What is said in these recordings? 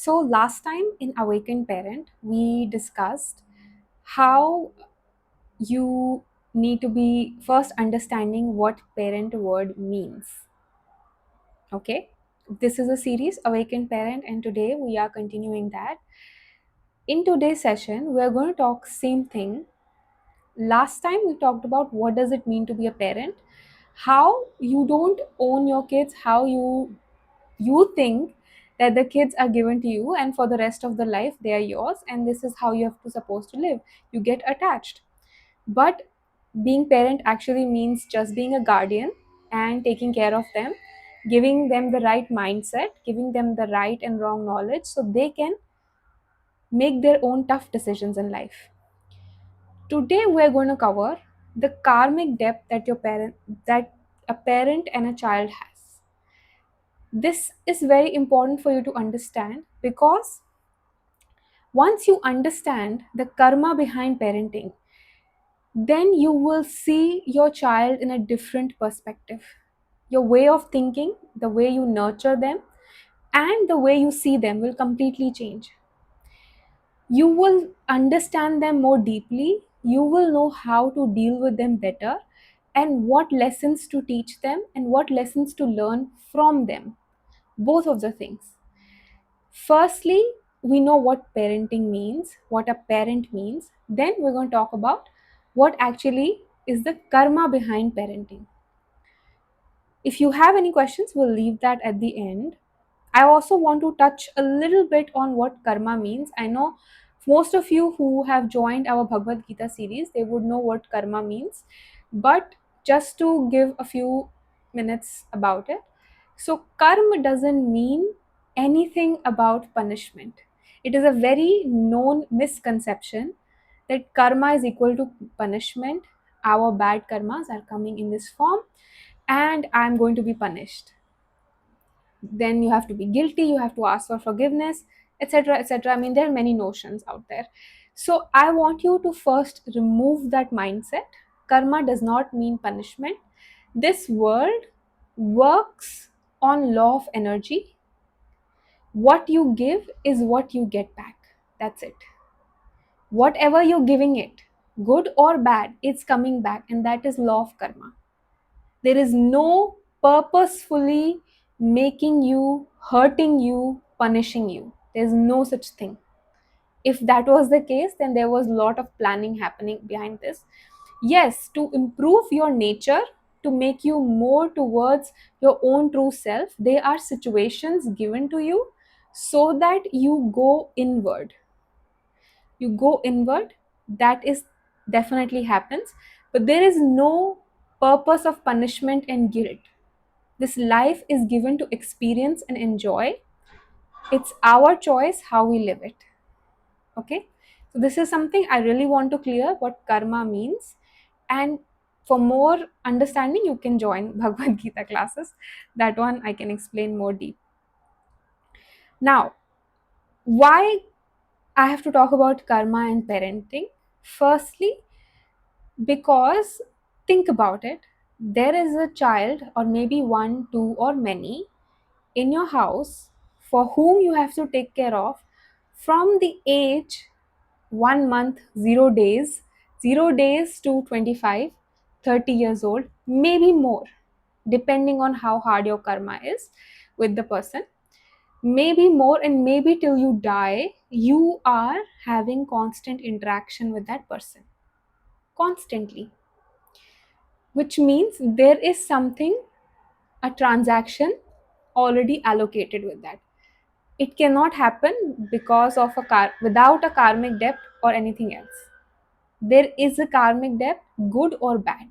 So, last time in Awakened Parent, we discussed how you need to be first understanding what parent word means. Okay, this is a series, Awakened Parent, and today we are continuing that. In today's session, we are going to talk same thing. Last time we talked about what does it mean to be a parent, how you don't own your kids, how you think that the kids are given to you and for the rest of the life they are yours and this is how you have to supposed to live. You get attached, but being parent actually means just being a guardian and taking care of them, giving them the right mindset, giving them the right and wrong knowledge so they can make their own tough decisions in life. Today we're going to cover the karmic debt that a parent and a child has. This is very important for you to understand because once you understand the karma behind parenting, then you will see your child in a different perspective. Your way of thinking, the way you nurture them, and the way you see them will completely change. You will understand them more deeply, you will know how to deal with them better, and what lessons to teach them and what lessons to learn from them. Both of the things. Firstly, we know what parenting means, what a parent means. Then we're going to talk about what actually is the karma behind parenting. If you have any questions, we'll leave that at the end. I also want to touch a little bit on what karma means. I know most of you who have joined our Bhagavad Gita series, they would know what karma means. But just to give a few minutes about it. So, karma doesn't mean anything about punishment. It is a very known misconception that karma is equal to punishment. Our bad karmas are coming in this form, and I'm going to be punished. Then you have to be guilty, you have to ask for forgiveness, etc., etc. I mean, there are many notions out there. So, I want you to first remove that mindset. Karma does not mean punishment. This world works on law of energy. What you give is what you get back. That's it. Whatever you're giving it, good or bad, it's coming back, and that is law of karma. There is no purposefully making you, hurting you, punishing you. There's no such thing. If that was the case, then there was a lot of planning happening behind this. Yes, to improve your nature, to make you more towards your own true self, there are situations given to you so that you go inward. You go inward, that is definitely happens, but there is no purpose of punishment and guilt. This life is given to experience and enjoy. It's our choice how we live it. Okay, so this is something I really want to clear what karma means. And for more understanding, you can join Bhagavad Gita classes. That one I can explain more deep. Now, why I have to talk about karma and parenting? Firstly, because think about it, there is a child, or maybe one, two, or many in your house for whom you have to take care of from the age 1 month, 0 days, 0 days to 25, 30 years old, maybe more, depending on how hard your karma is with the person. Maybe more, and maybe till you die, you are having constant interaction with that person constantly, which means there is something, a transaction already allocated with that. It cannot happen because of a car without a karmic debt or anything else. There is a karmic debt, good or bad.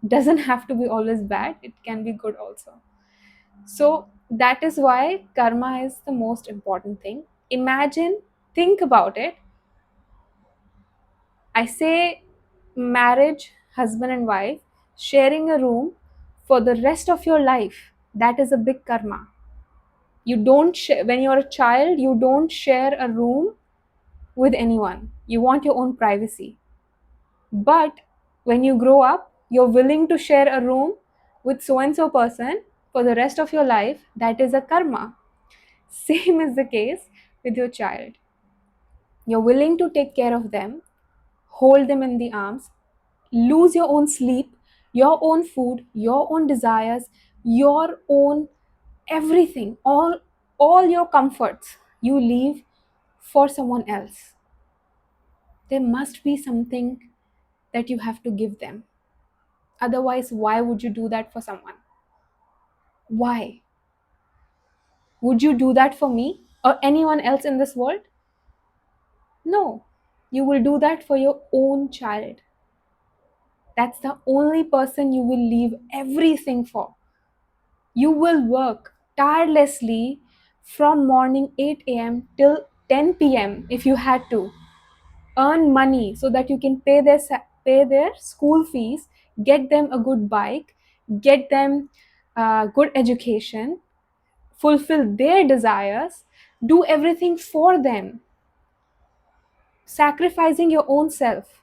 Doesn't have to be always bad, it can be good also. So that is why karma is the most important thing. Imagine, think about it. I say marriage, husband and wife, sharing a room for the rest of your life. That is a big karma. You don't share, when you're a child, you don't share a room with anyone. You want your own privacy. But when you grow up, you're willing to share a room with so and so person for the rest of your life. That is a karma. Same is the case with your child. You're willing to take care of them, hold them in the arms, lose your own sleep, your own food, your own desires, your own everything, all your comforts you leave for someone else. There must be something that you have to give them. Otherwise, why would you do that for someone? Why? Would you do that for me or anyone else in this world? No. You will do that for your own child. That's the only person you will leave everything for. You will work tirelessly from morning 8 a.m. till 10 p.m. if you had to. Earn money so that you can pay their school fees, get them a good bike, get them good education, fulfill their desires, do everything for them, sacrificing your own self,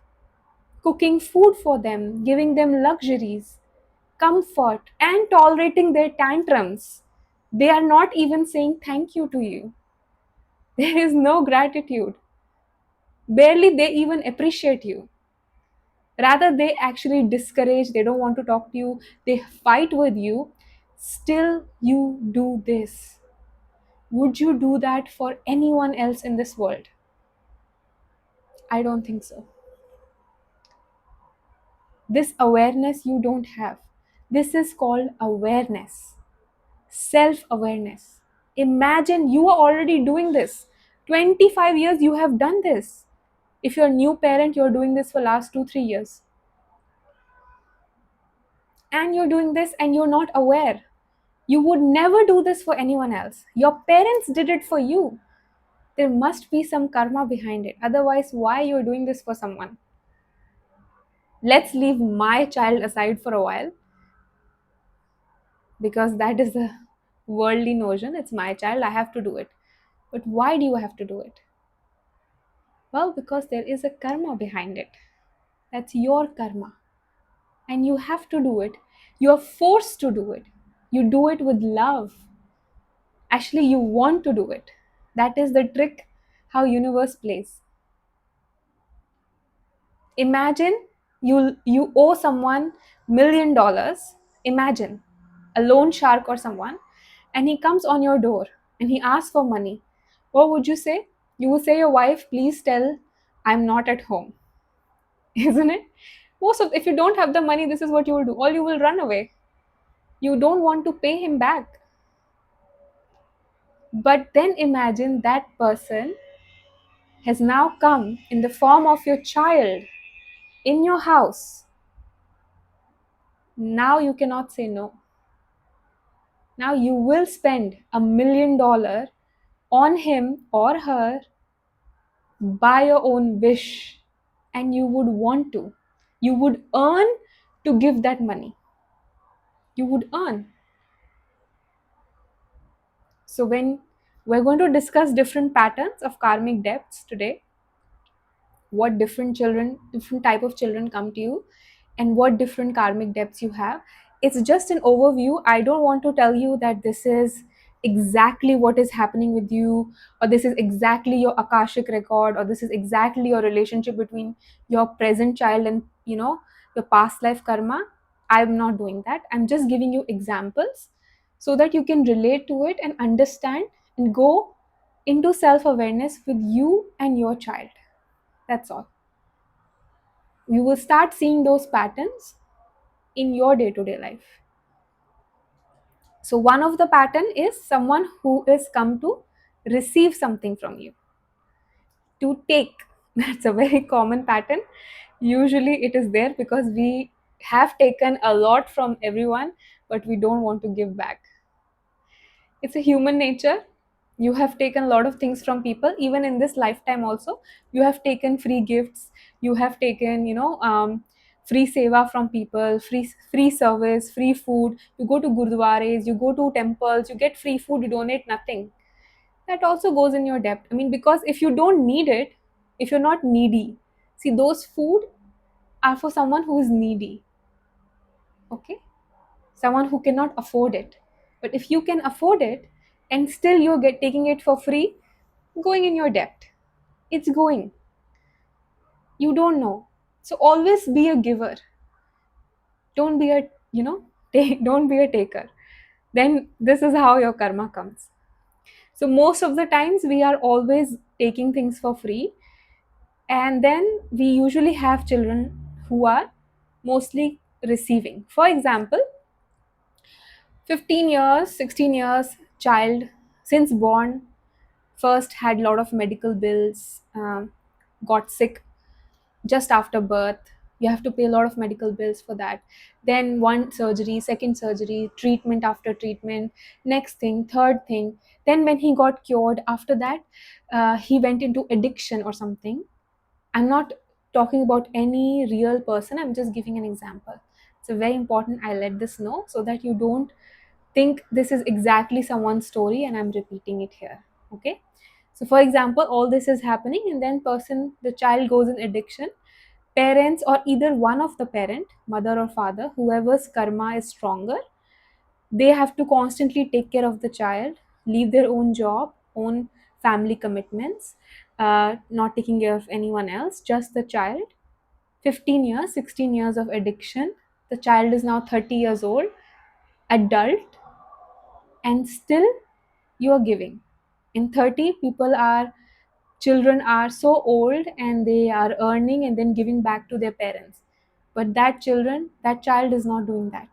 cooking food for them, giving them luxuries, comfort, and tolerating their tantrums. They are not even saying thank you to you. There is no gratitude. Barely they even appreciate you. Rather, they actually discourage, they don't want to talk to you, they fight with you. Still, you do this. Would you do that for anyone else in this world? I don't think so. This awareness you don't have. This is called awareness, self awareness. Imagine you are already doing this. 25 years you have done this. If you're a new parent, you're doing this for last 2 3 years. And you're doing this and you're not aware. You would never do this for anyone else. Your parents did it for you. There must be some karma behind it. Otherwise, why you're doing this for someone? Let's leave my child aside for a while because that is a worldly notion. It's my child, I have to do it. But why do you have to do it? Well, because there is a karma behind it. That's your karma. And you have to do it. You're forced to do it. You do it with love. Actually, you want to do it. That is the trick how universe plays. Imagine you owe someone $1 million. Imagine a loan shark or someone, and he comes on your door and he asks for money. What would you say? You would say your wife, please tell I'm not at home. Isn't it? Most of if you don't have the money, this is what you will do. All you will run away. You don't want to pay him back. But then imagine that person has now come in the form of your child in your house. Now you cannot say no. Now you will spend $1 million on him or her by your own wish, and you would want to. You would earn to give that money. You would earn. So, when we're going to discuss different patterns of karmic debts today, what different type of children come to you, and what different karmic debts you have. It's just an overview. I don't want to tell you that this is exactly what is happening with you, or this is exactly your akashic record, or this is exactly your relationship between your present child and your past life karma. I'm not doing that. I'm just giving you examples so that you can relate to it and understand and go into self awareness with you and your child. That's all. You will start seeing those patterns in your day to day life. So, one of the pattern is someone who is come to receive something from you, to take. That's a very common pattern. Usually, it is there because we have taken a lot from everyone, but we don't want to give back. It's a human nature. You have taken a lot of things from people, even in this lifetime also. You have taken free gifts, you have taken free seva from people, free service, free food. You go to gurdwaras, you go to temples, you get free food, you donate nothing. That also goes in your debt. I mean, because if you don't need it, if you're not needy, see, those food are for someone who is needy. Okay, someone who cannot afford it. But if you can afford it, and still you're taking it for free, going in your debt. It's going. You don't know. So always be a giver. Don't be a, don't be a taker. Then this is how your karma comes. So most of the times we are always taking things for free, and then we usually have children who are mostly receiving. For example, 15 years, 16 years child, since born, first had a lot of medical bills, got sick just after birth. You have to pay a lot of medical bills for that. Then one surgery, second surgery, treatment after treatment, next thing, third thing. Then when he got cured, after that, he went into addiction or something. I'm not talking about any real person, I'm just giving an example. It's a very important I let this know so that you don't think this is exactly someone's story and I'm repeating it here. Okay? So for example, all this is happening and then the child goes in addiction. Parents or either one of the parent, mother or father, whoever's karma is stronger, they have to constantly take care of the child, leave their own job, own family commitments, not taking care of anyone else, just the child. 15 years, 16 years of addiction. The child is now 30 years old, adult, and still you are giving. In 30, children are so old and they are earning and then giving back to their parents. But that child is not doing that.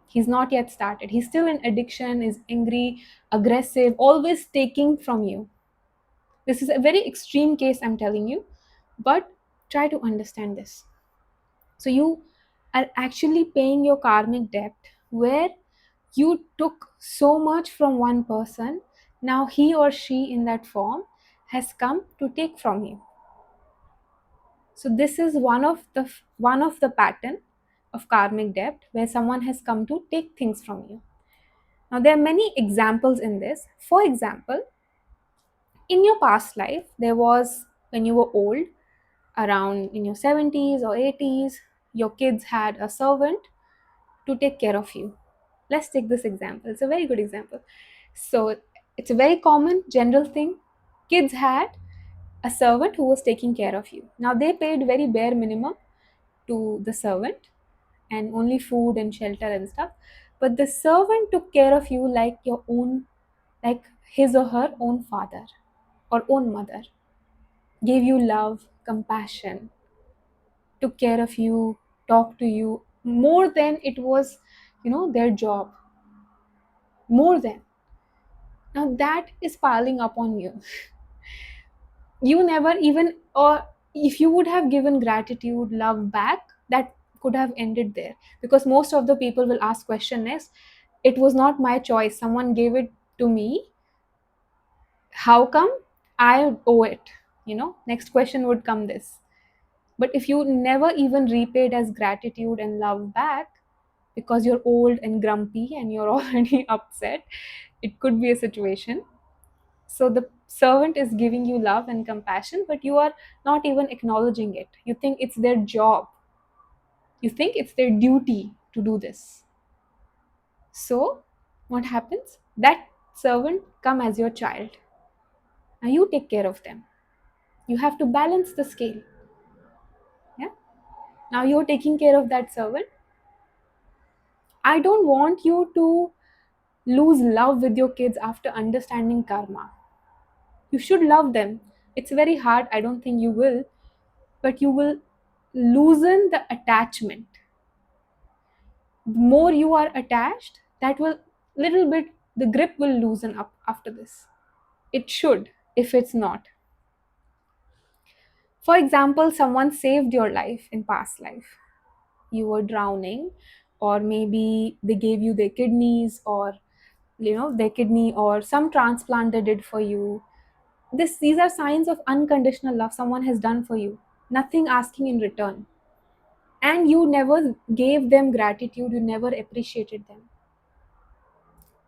He's not yet started. He's still in addiction, is angry, aggressive, always taking from you. This is a very extreme case, I'm telling you, but try to understand this. So you are actually paying your karmic debt where you took so much from one person. Now he or she in that form has come to take from you. So this is one of the pattern of karmic debt where someone has come to take things from you. Now there are many examples in this. For example, in your past life, there was when you were old, around in your 70s or 80s, your kids had a servant to take care of you. Let's take this example. It's a very good example. So it's a very common general thing. Kids had a servant who was taking care of you. Now they paid very bare minimum to the servant and only food and shelter and stuff. But the servant took care of you like your own, like his or her own father or own mother, gave you love, compassion, took care of you, talked to you more than it was, their job. More than. Now that is piling up on you. You never even, or if you would have given gratitude, love back, that could have ended there. Because most of the people will ask question next, it was not my choice, someone gave it to me, how come I owe it? Next question would come this. But if you never even repaid as gratitude and love back, because you're old and grumpy and you're already upset, it could be a situation. So the servant is giving you love and compassion, but you are not even acknowledging it. You think it's their job, you think it's their duty to do this. So what happens? That servant come as your child. Now you take care of them. You have to balance the scale. Yeah. Now you're taking care of that servant. I don't want you to lose love with your kids after understanding karma. You should love them. It's very hard. I don't think you will, but you will loosen the attachment. The more you are attached, that will little bit the grip will loosen up after this. It should, if it's not. For example, someone saved your life in past life. You were drowning, or maybe they gave you their kidneys, or their kidney, or some transplant they did for you. These are signs of unconditional love someone has done for you, nothing asking in return. And you never gave them gratitude, you never appreciated them,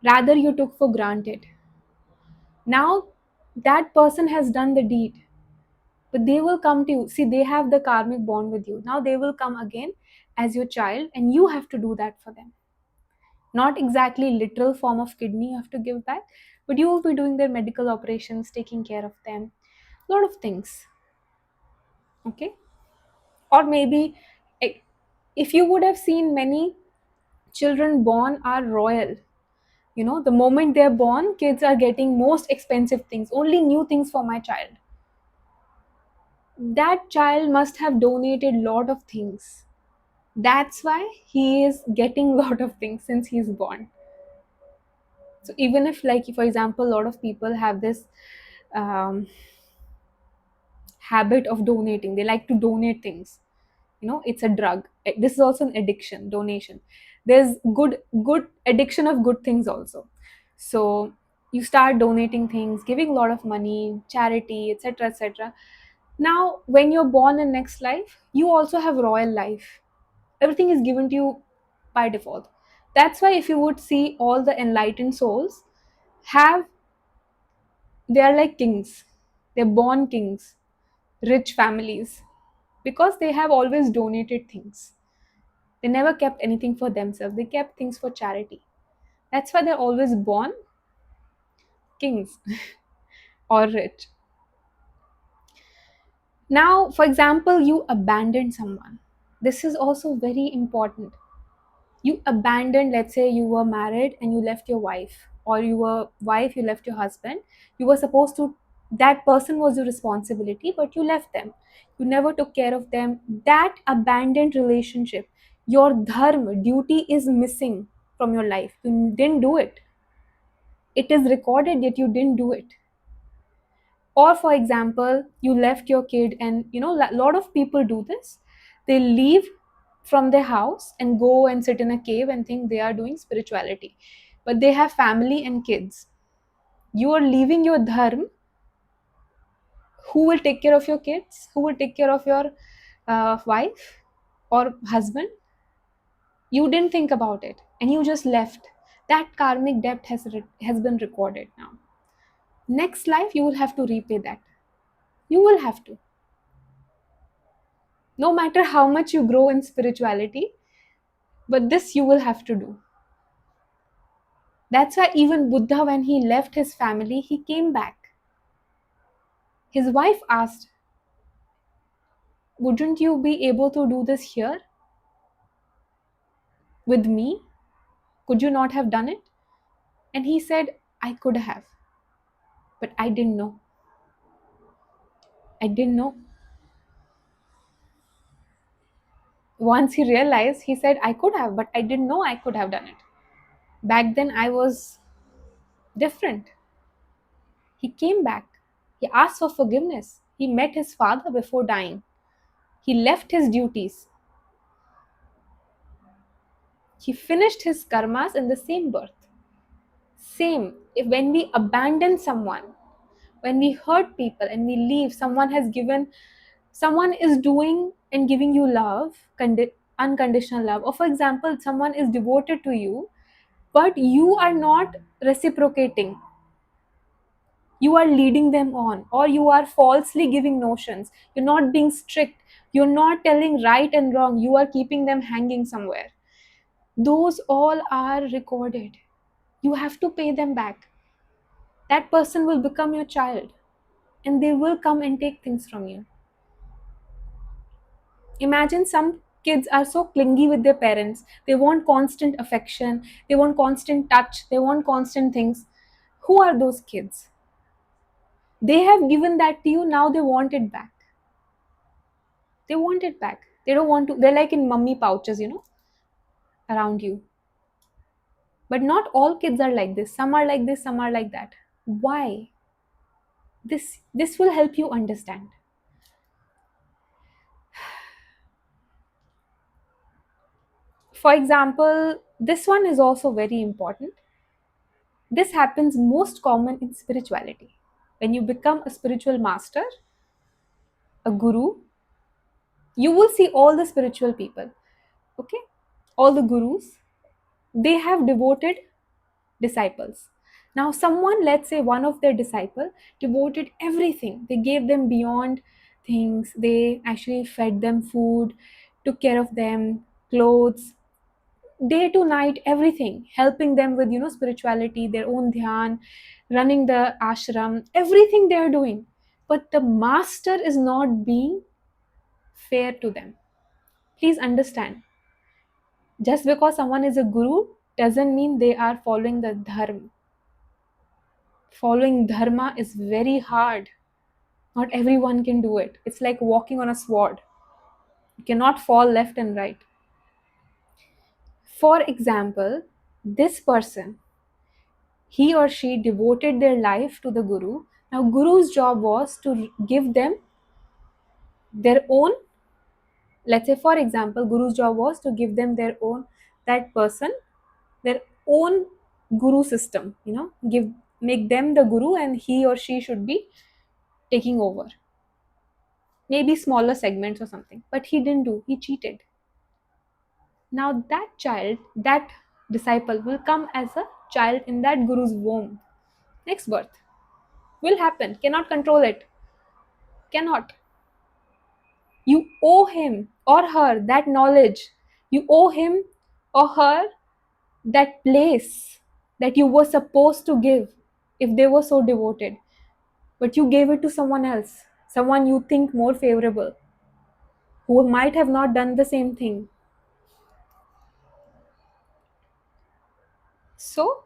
rather you took for granted. Now that person has done the deed, but they will come to you. See, they have the karmic bond with you. Now they will come again as your child and you have to do that for them. Not exactly literal form of kidney you have to give back, but you will be doing their medical operations, taking care of them, a lot of things. Okay. Or maybe, eh, if you would have seen, many children born are royal. The moment they're born, kids are getting most expensive things, only new things for my child. That child must have donated lot of things. That's why he is getting lot of things since he's born. So even if, like, for example, a lot of people have this um, habit of donating, they like to donate things. It's a drug. This is also an addiction, donation. There's good addiction of good things also. So you start donating things, giving a lot of money, charity, etc., etc. Now when you're born in next life, you also have royal life. Everything is given to you by default. That's why if you would see all the enlightened souls have, they are like kings. They're born kings, rich families, because they have always donated things. They never kept anything for themselves, they kept things for charity. That's why they're always born kings or rich. Now, for example, you abandon someone. This is also very important. You abandoned, let's say you were married and you left your wife, or you were wife, you left your husband. You were supposed to, that person was your responsibility, but you left them. You never took care of them. That abandoned relationship, your dharma, duty is missing from your life. You didn't do it. It is recorded that you didn't do it. Or for example, you left your kid, and a lot of people do this. They leave from their house and go and sit in a cave and think they are doing spirituality, but they have family and kids. You are leaving your dharma. Who will take care of your kids? Who will take care of your wife or husband? You didn't think about it and you just left. That karmic debt has been recorded. Now next life you will have to repay that. You will have to, no matter how much you grow in spirituality, but this you will have to do. That's why even Buddha, when he left his family, he came back. His wife asked, wouldn't you be able to do this here with me? Could you not have done it? And he said, I could have, but I didn't know. I didn't know. Once he realized, he said, I could have, but I didn't know I could have done it. Back then I was different. He came back. He asked for forgiveness. He met his father before dying. He left his duties. He finished his karmas in the same birth. Same, if when we abandon someone, when we hurt people and we leave, someone is doing and giving you love, unconditional love. Or for example, someone is devoted to you, but you are not reciprocating. You are leading them on, or you are falsely giving notions. You're not being strict. You're not telling right and wrong. You are keeping them hanging somewhere. Those all are recorded. You have to pay them back. That person will become your child and they will come and take things from you. Imagine some kids are so clingy with their parents. They want constant affection, they want constant touch, they want constant things. Who are those kids? They have given that to you, now they want it back. They want it back. They don't want to, they're like in mummy pouches, around you. But not all kids are like this. Some are like this, some are like that. Why? This will help you understand. For example, this one is also very important. This happens most common in spirituality. When you become a spiritual master, a guru, you will see all the spiritual people, okay? All the gurus, they have devoted disciples. Now, someone, let's say one of their disciple, devoted everything. They gave them beyond things. They actually fed them food, took care of them, clothes, day to night, everything, helping them with spirituality, their own dhyan, running the ashram, everything they are doing. But the master is not being fair to them. Please understand, just because someone is a guru doesn't mean they are following the dharma. Following dharma is very hard. Not everyone can do it. It's like walking on a sword. You cannot fall left and right. For example, this person, he or she devoted their life to the guru. Now guru's job was to give them their own, let's say for example, guru's job was to give them their own, that person, their own guru system, give, make them the guru, and he or she should be taking over maybe smaller segments or something. But he didn't do, he cheated. Now that child, that disciple will come as a child in that guru's womb. Next birth will happen, cannot control it, cannot. You owe him or her that knowledge. You owe him or her that place that you were supposed to give if they were so devoted. But you gave it to someone else, someone you think more favorable, who might have not done the same thing. So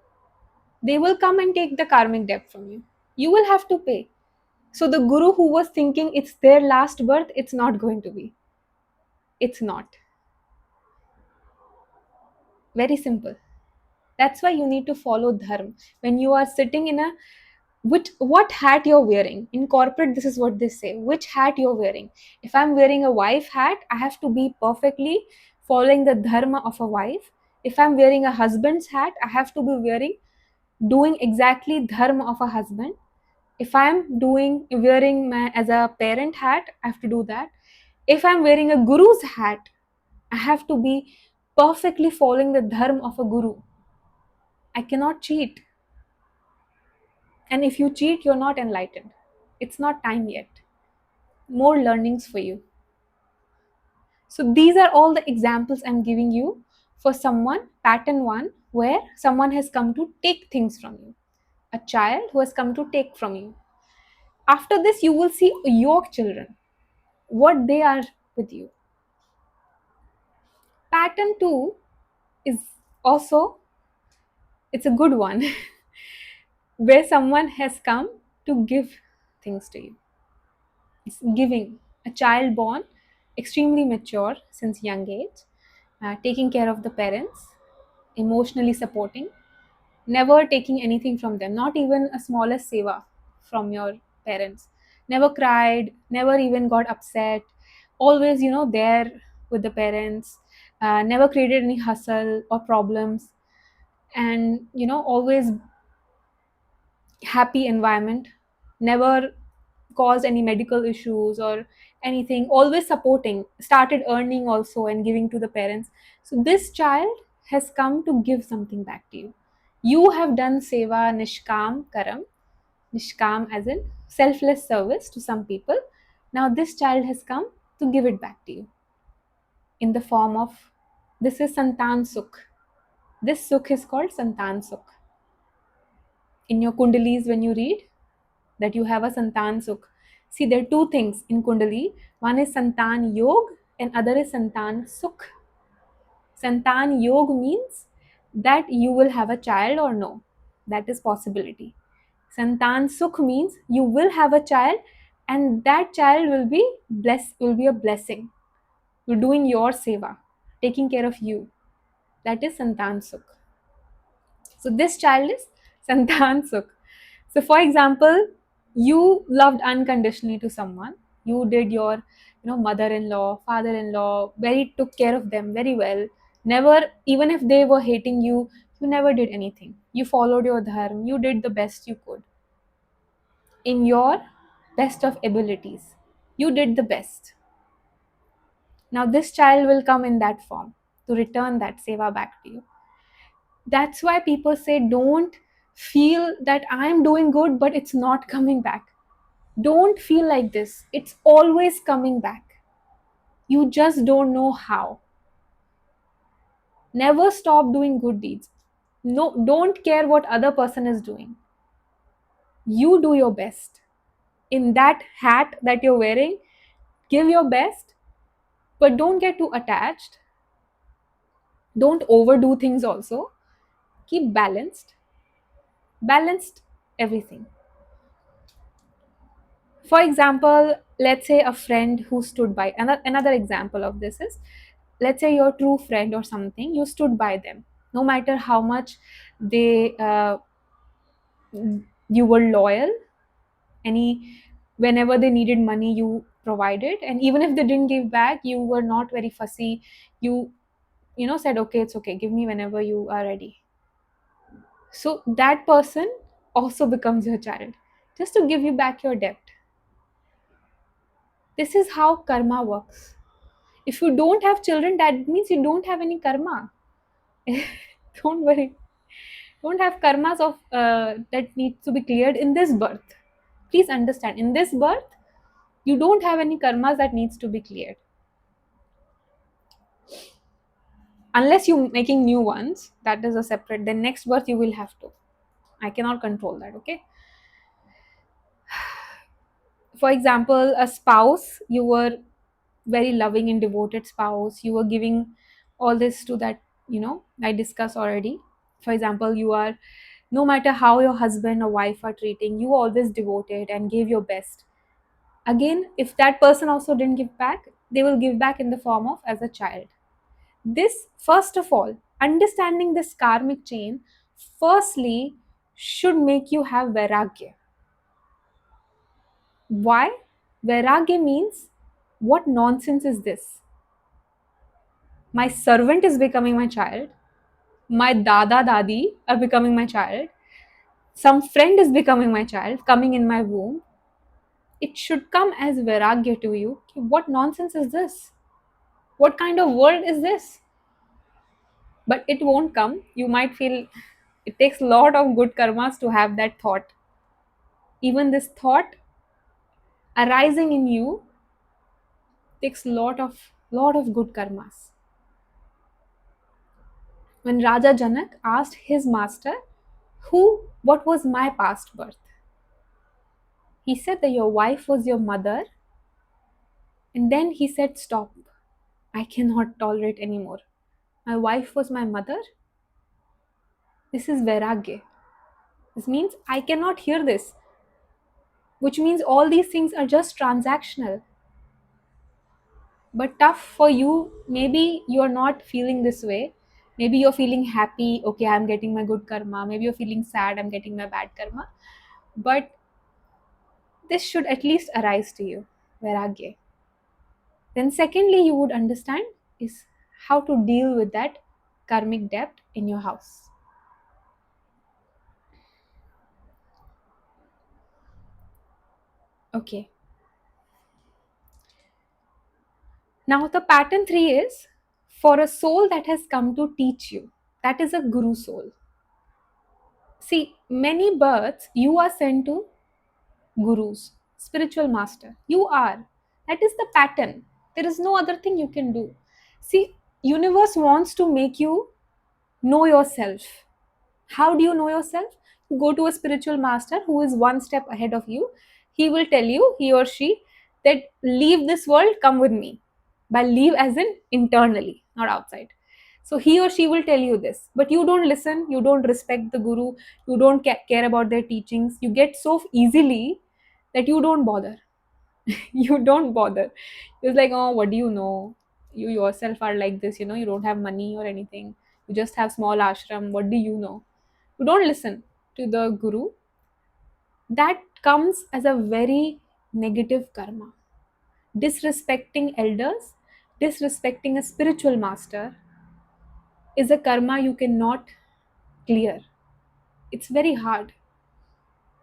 they will come and take the karmic debt from you. You will have to pay. So the guru who was thinking it's their last birth, it's not going to be. It's not. Very simple. That's why you need to follow dharma. When you are sitting in a, which what hat you're wearing in corporate, this is what they say, which hat you're wearing. If I'm wearing a wife hat, I have to be perfectly following the dharma of a wife. If I'm wearing a husband's hat, I have to be doing exactly dharma of a husband. If I'm wearing my as a parent hat, I have to do that. If I'm wearing a guru's hat, I have to be perfectly following the dharma of a guru. I cannot cheat. And if you cheat, you're not enlightened. It's not time yet. More learnings for you. So these are all the examples I'm giving you for someone, pattern one, where someone has come to take things from you. A child who has come to take from you. After this, you will see your children, what they are with you. Pattern two is also, it's a good one, where someone has come to give things to you. It's giving. A child born extremely mature since young age, taking care of the parents, emotionally supporting, never taking anything from them, not even a smallest seva from your parents. Never cried, never even got upset, always, there with the parents, never created any hustle or problems, and, always happy environment, never caused any medical issues or anything, always supporting, started earning also and giving to the parents. So this child has come to give something back to you. You have done seva, nishkam karam, nishkam as in selfless service to some people. Now this child has come to give it back to you in the form of, this is santan sukh. This sukh is called santan sukh. In your kundalis, when you read that you have a santan sukh, see, there are two things in kundali. One is santan yog and other is santan sukh. Santan yog means that you will have a child or no, that is possibility. Santan sukh means you will have a child, and that child will be will be a blessing. You're doing your seva, taking care of you. That is santan sukh. So this child is santan sukh. So for example, you loved unconditionally to someone. You did your, mother-in-law, father-in-law, very took care of them very well. Never, even if they were hating you, you never did anything. You followed your dharma. You did the best you could in your best of abilities. You did the best. Now this child will come in that form to return that seva back to you. That's why people say, don't feel that I'm doing good but it's not coming back. Don't feel like this. It's always coming back. You just don't know how. Never stop doing good deeds. No, don't care what other person is doing. You do your best. In that hat that you're wearing, give your best, but don't get too attached. Don't overdo things also. Keep balanced. Balanced everything. For example, let's say a friend who stood by, another example of this is, let's say your true friend or something, you stood by them. No matter how much they you were loyal, any whenever they needed money you provided, and even if they didn't give back, you were not very fussy. You said, okay, it's okay, give me whenever you are ready. So that person also becomes your child, just to give you back your debt. This is how karma works. If you don't have children, that means you don't have any karma. Don't worry. Don't have karmas of that needs to be cleared in this birth. Please understand, in this birth you don't have any karmas that needs to be cleared, unless you making new ones. That is a separate, then next birth you will have to. I cannot control that, okay? For example, a spouse, you were very loving and devoted spouse, you were giving all this to that, I discussed already. For example, you are, no matter how your husband or wife are treating you, always devoted and gave your best. Again, if that person also didn't give back, they will give back in the form of as a child. This, first of all, understanding this karmic chain, firstly, should make you have vairagya. Why? Vairagya means, what nonsense is this? My servant is becoming my child, my dada dadi are becoming my child, some friend is becoming my child, coming in my womb. It should come as vairagya to you. What nonsense is this? What kind of world is this? But it won't come. You might feel it takes a lot of good karmas to have that thought. Even this thought arising in you takes lot of good karmas. When Raja Janak asked his master, what was my past birth? He said that your wife was your mother, and then he said, stop. I cannot tolerate anymore. My wife was my mother. This is vairagya. This means I cannot hear this, which means all these things are just transactional. But tough for you, maybe you're not feeling this way. Maybe you're feeling happy, okay, I'm getting my good karma. Maybe you're feeling sad, I'm getting my bad karma. But this should at least arise to you, vairagya. Then, secondly, you would understand is how to deal with that karmic debt in your house. Okay. Now, the pattern 3 is for a soul that has come to teach you. That is a guru soul. See, many births you are sent to gurus, spiritual master. You are. That is the pattern. There is no other thing you can do. See, universe wants to make you know yourself. How do you know yourself? You go to a spiritual master who is one step ahead of you. He will tell you, he or she, that leave this world, come with me. By leave as in internally, not outside. So he or she will tell you this, but you don't listen, you don't respect the guru, you don't care about their teachings. You get so easily that you don't bother. You don't bother. It's like, oh, what do you know? You yourself are like this, you don't have money or anything. You just have small ashram. What do you know? You don't listen to the guru. That comes as a very negative karma. Disrespecting elders, disrespecting a spiritual master is a karma you cannot clear. It's very hard.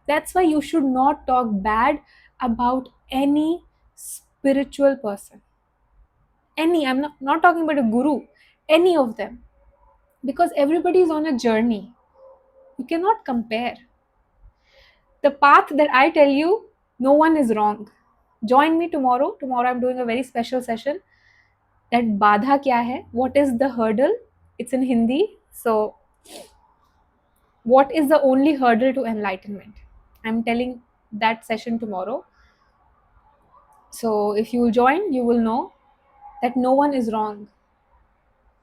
That's why you should not talk bad about any spiritual person. Any, I'm not talking about a guru, any of them. Because everybody is on a journey. You cannot compare. The path that I tell you, no one is wrong. Join me tomorrow. Tomorrow I'm doing a very special session. That badha kya hai? What is the hurdle? It's in Hindi. So, what is the only hurdle to enlightenment? I'm telling that session tomorrow. So, if you will join, you will know that no one is wrong.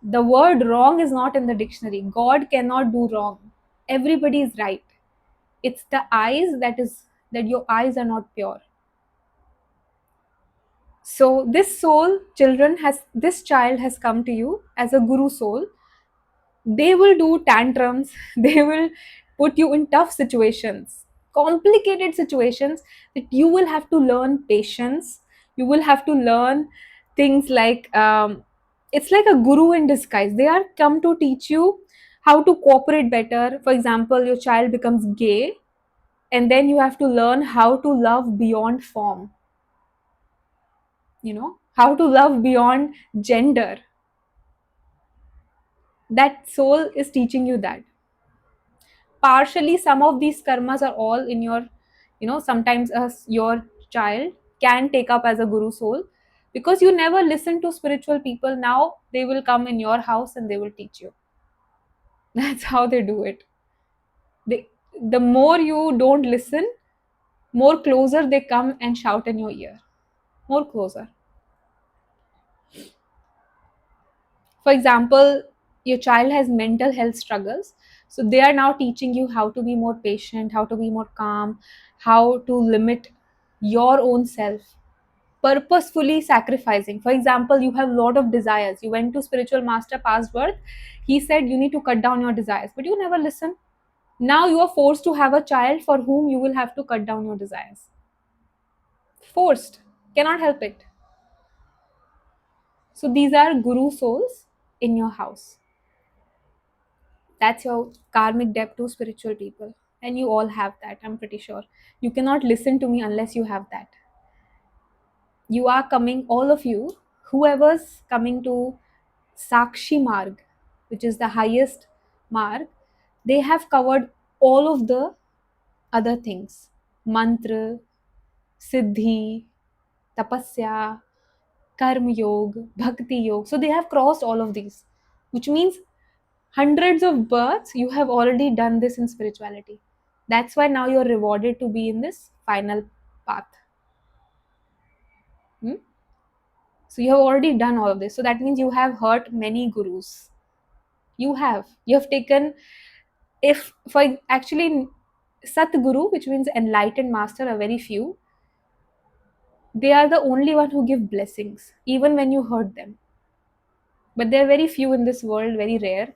The word wrong is not in the dictionary. God cannot do wrong. Everybody is right. It's the eyes that your eyes are not pure. So this child has come to you as a guru soul. They will do tantrums, they will put you in tough situations, complicated situations, that you will have to learn patience. You will have to learn things like, it's like a guru in disguise. They are come to teach you how to cooperate better. For example, your child becomes gay, and then you have to learn how to love beyond form, how to love beyond gender. That soul is teaching you that. Partially, some of these karmas are all in your, sometimes your child can take up as a guru soul, because you never listen to spiritual people. Now they will come in your house and they will teach you. That's how they do it. The more you don't listen, more closer they come and shout in your ear, more closer. For example, your child has mental health struggles, so they are now teaching you how to be more patient, how to be more calm, how to limit your own self, purposefully sacrificing. For example, you have a lot of desires, you went to spiritual master past birth, he said you need to cut down your desires, but you never listen. Now you are forced to have a child for whom you will have to cut down your desires. Forced, cannot help it. So these are guru souls in your house. That's your karmic debt to spiritual people. And you all have that, I'm pretty sure. You cannot listen to me unless you have that. You are coming, all of you, whoever's coming to Sakshi Marg, which is the highest marg, they have covered all of the other things: mantra, siddhi, tapasya, karma yoga, bhakti yoga. So they have crossed all of these, which means hundreds of births you have already done this in spirituality. That's why now you're rewarded to be in this final path. Hmm? So you have already done all of this, so that means you have hurt many gurus. You have taken, if for actually Satguru, which means enlightened master, are very few. They are the only one who give blessings even when you hurt them, but they're very few in this world, very rare.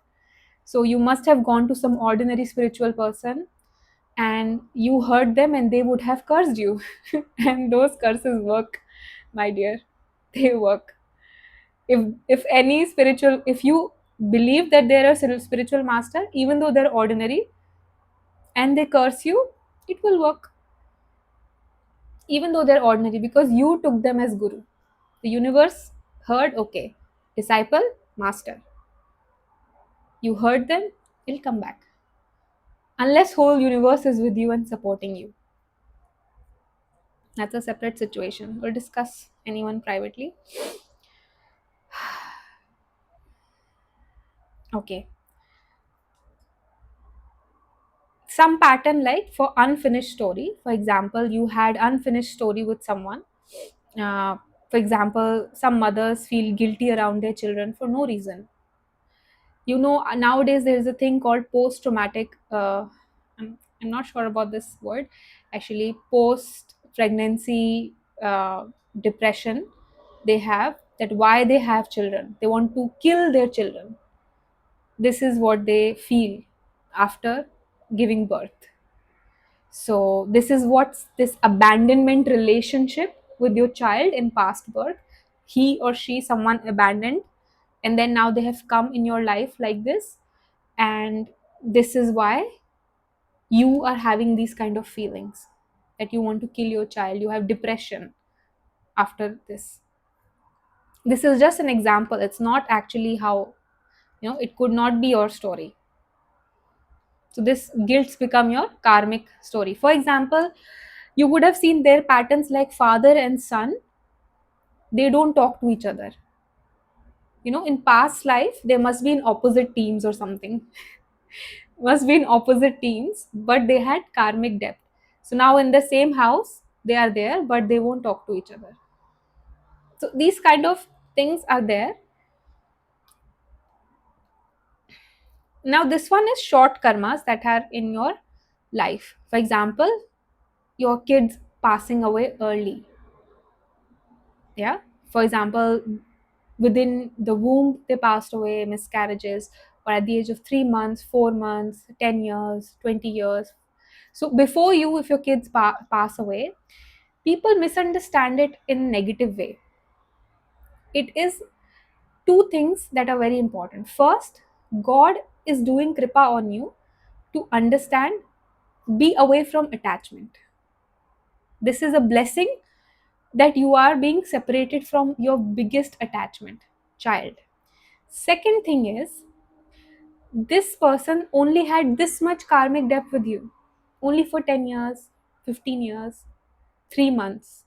So you must have gone to some ordinary spiritual person and you hurt them and they would have cursed you. And those curses work, my dear. They work. If any spiritual, if you believe that they're a spiritual master, even though they're ordinary, and they curse you, it will work, even though they're ordinary, because you took them as guru. The universe heard, okay, disciple, master. You heard them, it'll come back. Unless whole universe is with you and supporting you. That's a separate situation. We'll discuss anyone privately. Okay. Some pattern, like for unfinished story. For example, you had unfinished story with someone. For example, some mothers feel guilty around their children for no reason. Nowadays there is a thing called post traumatic, I'm not sure about this word, actually, post pregnancy depression. They have that, why they have children, they want to kill their children. This is what they feel after giving birth. So this is what's this abandonment relationship with your child in past birth. He or she, someone abandoned, and then now they have come in your life like this, and this is why you are having these kind of feelings, that you want to kill your child, you have depression after this. This is just an example, it's not actually how, it could not be your story. So this guilts become your karmic story. For example, you would have seen their patterns, like father and son, they don't talk to each other. In past life there must be in opposite teams or something. Must be in opposite teams, but they had karmic debt. So now in the same house they are there, but they won't talk to each other. So these kind of things are there. Now this one is short karmas that are in your life. For example, your kids passing away early. Yeah. For example, within the womb they passed away, miscarriages, or at the age of 3 months, 4 months, 10 years, 20 years. So before you, if your kids pass away, people misunderstand it in negative way. It is two things that are very important. First, God is doing kripa on you to understand, be away from attachment. This is a blessing, that you are being separated from your biggest attachment, child. Second thing is, this person only had this much karmic debt with you, only for 10 years, 15 years, 3 months.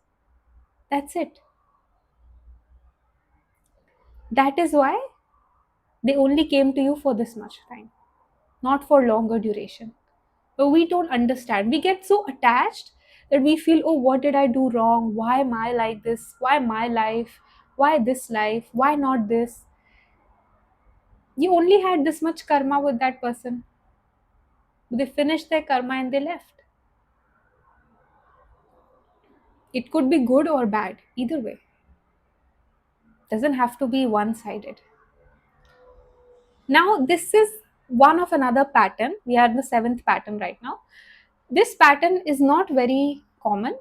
That's it. That is why they only came to you for this much time, not for longer duration. But we don't understand. We get so attached that we feel, oh, what did I do wrong? Why am I like this? Why my life? Why this life? Why not this? You only had this much karma with that person. They finished their karma and they left. It could be good or bad, either way. Doesn't have to be one sided. Now, this is one of another pattern. We are in the seventh pattern right now. This pattern is not very common.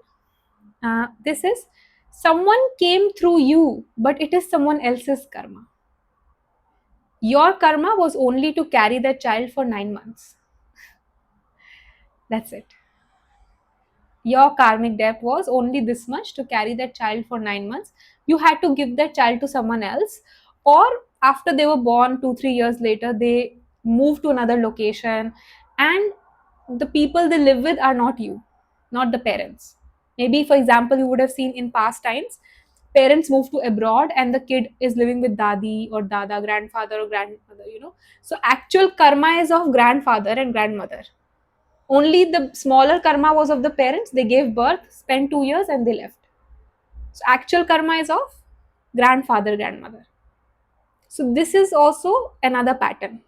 This is, someone came through you, but it is someone else's karma. Your karma was only to carry that child for 9 months. That's it. Your karmic debt was only this much, to carry that child for 9 months. You had to give that child to someone else, or after they were born, 2 3 years later, they move to another location, and the people they live with are not you, not the parents. Maybe, for example, you would have seen in past times, parents move to abroad and the kid is living with dadi or dada, grandfather or grandmother. So actual karma is of grandfather and grandmother. Only the smaller karma was of the parents. They gave birth, spent 2 years, and they left. So actual karma is of grandfather, grandmother. So this is also another pattern.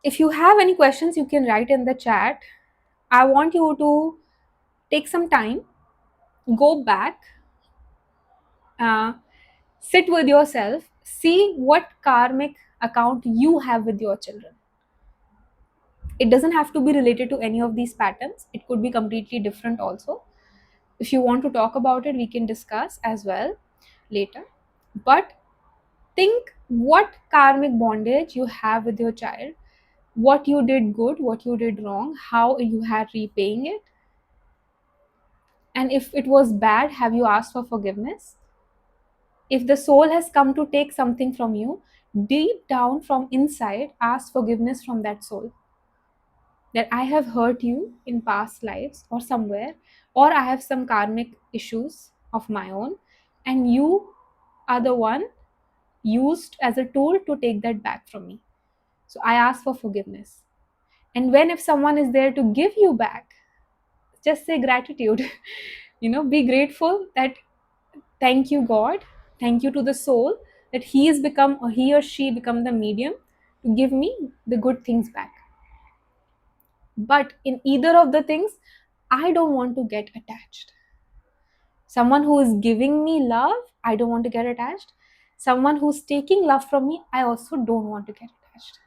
If you have any questions, you can write in the chat. I want you to take some time, go back, uh, sit with yourself, see what karmic account you have with your children. It doesn't have to be related to any of these patterns, it could be completely different also. If you want to talk about it, we can discuss as well later. But think what karmic bondage you have with your child, what you did good, what you did wrong, how you had repaying it. And if it was bad, have you asked for forgiveness? If the soul has come to take something from you, deep down from inside, ask forgiveness from that soul. That I have hurt you in past lives or somewhere, or I have some karmic issues of my own, and you are the one used as a tool to take that back from me. So I ask for forgiveness. And when if someone is there to give you back, just say gratitude. Be grateful that thank you, God, thank you to the soul, that he has become, or he or she become the medium to give me the good things back. But in either of the things, I don't want to get attached. Someone who is giving me love, I don't want to get attached. Someone who's taking love from me, I also don't want to get attached.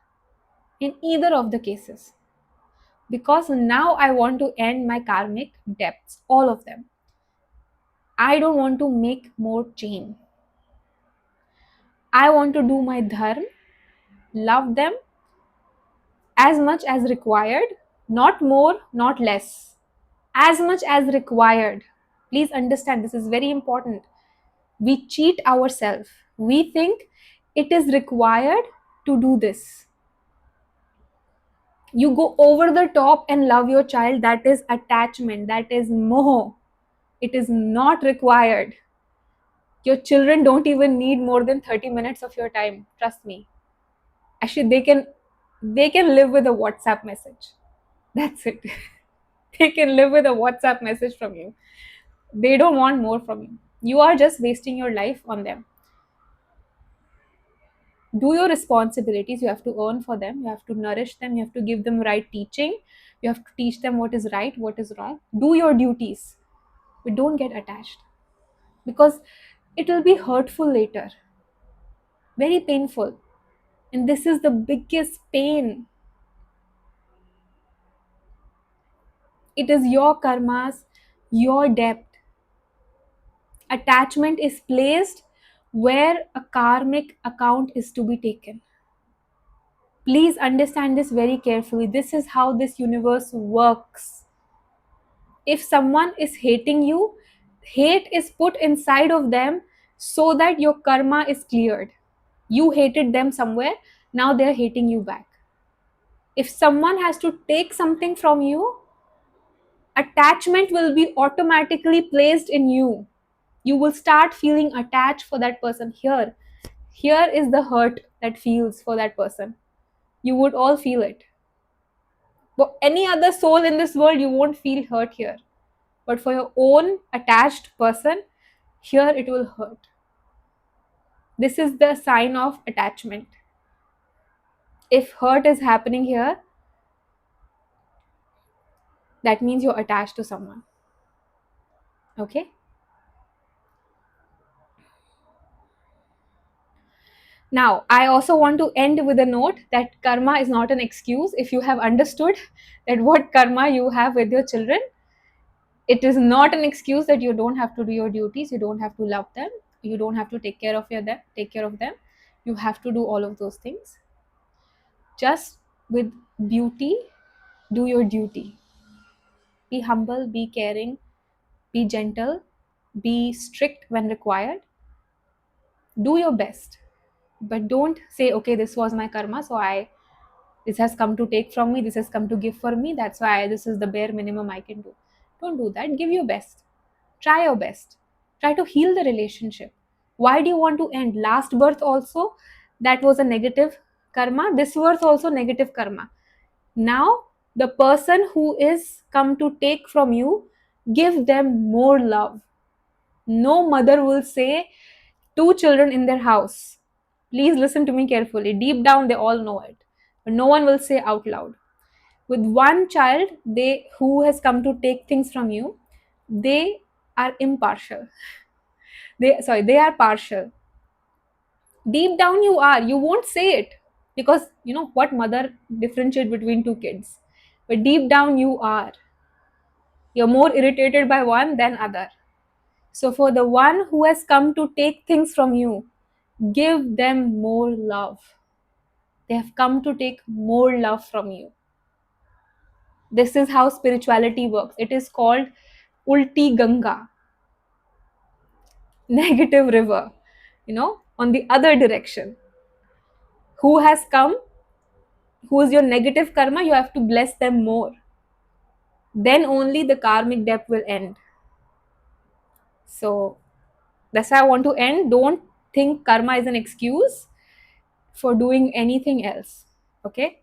In either of the cases. Because now I want to end my karmic debts, all of them. I don't want to make more chain. I want to do my dharma, love them as much as required, not more, not less. As much as required. Please understand, this is very important. We cheat ourselves. We think it is required to do this. You go over the top and love your child, that is attachment, that is moho. It is not required. Your children don't even need more than 30 minutes of your time, trust me. Actually, they can live with a WhatsApp message. That's it. They can live with a WhatsApp message from you. They don't want more from you. You are just wasting your life on them. Do your responsibilities. You have to earn for them, you have to nourish them, you have to give them right teaching, you have to teach them what is right, what is wrong. Do your duties, but don't get attached, because it will be hurtful later, very painful. And this is the biggest pain. It is your karmas, your debt. Attachment is placed where a karmic account is to be taken. Please understand this very carefully. This is how this universe works. If someone is hating you, hate is put inside of them so that your karma is cleared. You hated them somewhere, now they're hating you back. If someone has to take something from you, attachment will be automatically placed in you. You will start feeling attached for that person. Here is the hurt that feels for that person. You would all feel it. For any other soul in this world, you won't feel hurt here. But for your own attached person, here it will hurt. This is the sign of attachment. If hurt is happening here, that means you're attached to someone. Okay? Now, I also want to end with a note that karma is not an excuse. If you have understood that what karma you have with your children, it is not an excuse that you don't have to do your duties, you don't have to love them, you don't have to take care of them. You have to do all of those things. Just with beauty, do your duty. Be humble, be caring, be gentle, be strict when required. Do your best. But don't say, okay, this was my karma, so this has come to take from me, this has come to give for me, that's why this is the bare minimum I can do. Don't do that. Give your best. Try your best. Try to heal the relationship. Why do you want to end? Last birth also, that was a negative karma. This birth also negative karma. Now, the person who is come to take from you, give them more love. No mother will say, two children in their house. Please listen to me carefully. Deep down, they all know it. But no one will say out loud. With one child, they who has come to take things from you, they are impartial. They are partial. Deep down, you are. You won't say it because you know what mother differentiate between two kids. But deep down, you are. You're more irritated by one than other. So for the one who has come to take things from you, give them more love. They have come to take more love from you. This is how spirituality works. It is called Ulti Ganga, negative river, on the other direction. Who has come, who is your negative karma, you have to bless them more. Then only the karmic debt will end. So that's how I want to end. Don't think karma is an excuse for doing anything else. Okay?